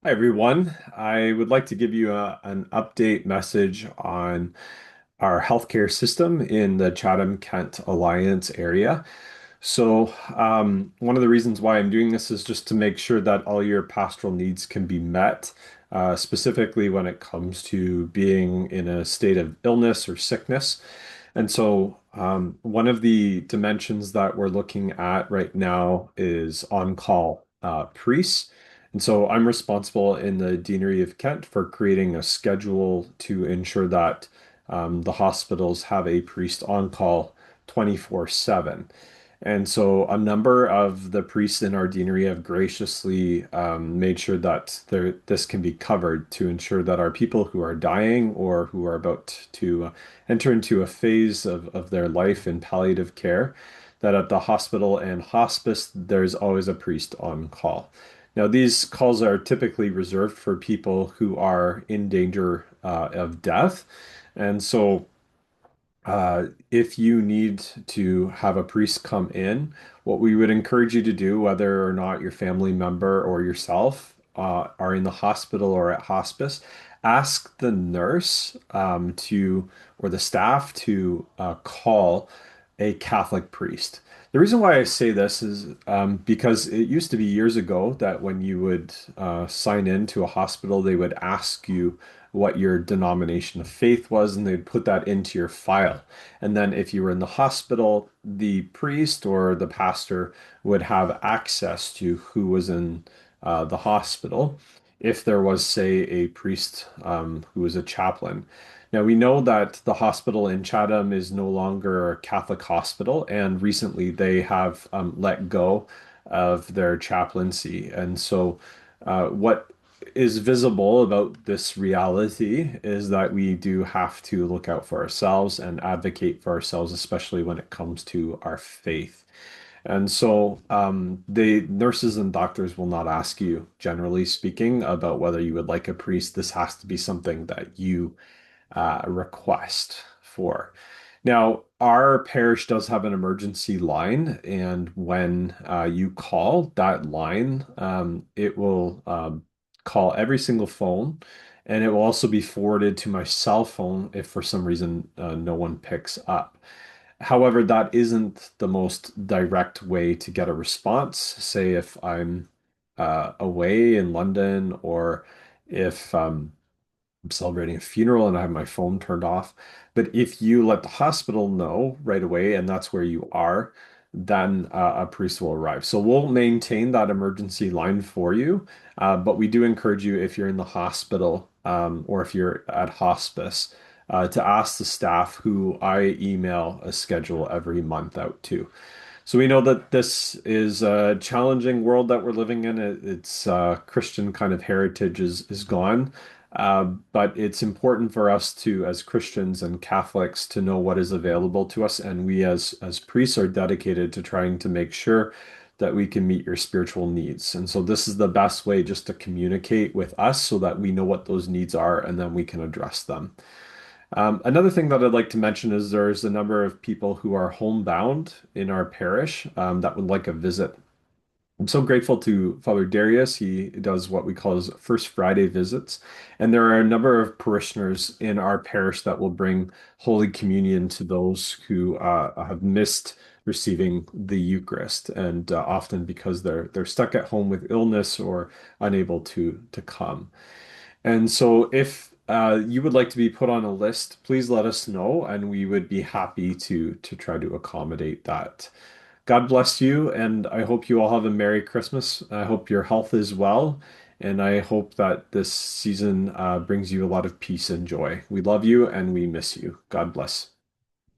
Hi, everyone. I would like to give you an update message on our healthcare system in the Chatham-Kent Alliance area. One of the reasons why I'm doing this is just to make sure that all your pastoral needs can be met, specifically when it comes to being in a state of illness or sickness. One of the dimensions that we're looking at right now is on-call priests. And so I'm responsible in the Deanery of Kent for creating a schedule to ensure that the hospitals have a priest on call 24/7. And so a number of the priests in our deanery have graciously made sure that this can be covered to ensure that our people who are dying or who are about to enter into a phase of their life in palliative care, that at the hospital and hospice, there's always a priest on call. Now, these calls are typically reserved for people who are in danger of death. And so if you need to have a priest come in, what we would encourage you to do, whether or not your family member or yourself are in the hospital or at hospice, ask the nurse or the staff to call a Catholic priest. The reason why I say this is because it used to be years ago that when you would sign in to a hospital, they would ask you what your denomination of faith was, and they'd put that into your file. And then if you were in the hospital, the priest or the pastor would have access to who was in the hospital if there was, say, a priest who was a chaplain. Now, we know that the hospital in Chatham is no longer a Catholic hospital, and recently they have let go of their chaplaincy. And so, what is visible about this reality is that we do have to look out for ourselves and advocate for ourselves, especially when it comes to our faith. And so the nurses and doctors will not ask you, generally speaking, about whether you would like a priest. This has to be something that you request for. Now, our parish does have an emergency line, and when you call that line, it will call every single phone, and it will also be forwarded to my cell phone if for some reason no one picks up. However, that isn't the most direct way to get a response. Say if I'm away in London or if I'm celebrating a funeral and I have my phone turned off. But if you let the hospital know right away and that's where you are, then a priest will arrive. So we'll maintain that emergency line for you. But we do encourage you if you're in the hospital or if you're at hospice to ask the staff who I email a schedule every month out to. So we know that this is a challenging world that we're living in. It's Christian kind of heritage is gone. But it's important for us to, as Christians and Catholics, to know what is available to us, and we as priests are dedicated to trying to make sure that we can meet your spiritual needs. And so this is the best way just to communicate with us so that we know what those needs are and then we can address them. Another thing that I'd like to mention is there's a number of people who are homebound in our parish that would like a visit. I'm so grateful to Father Darius. He does what we call his First Friday visits. And there are a number of parishioners in our parish that will bring Holy Communion to those who have missed receiving the Eucharist, and often because they're stuck at home with illness or unable to come. And so if you would like to be put on a list, please let us know, and we would be happy to try to accommodate that. God bless you, and I hope you all have a Merry Christmas. I hope your health is well, and I hope that this season brings you a lot of peace and joy. We love you and we miss you. God bless.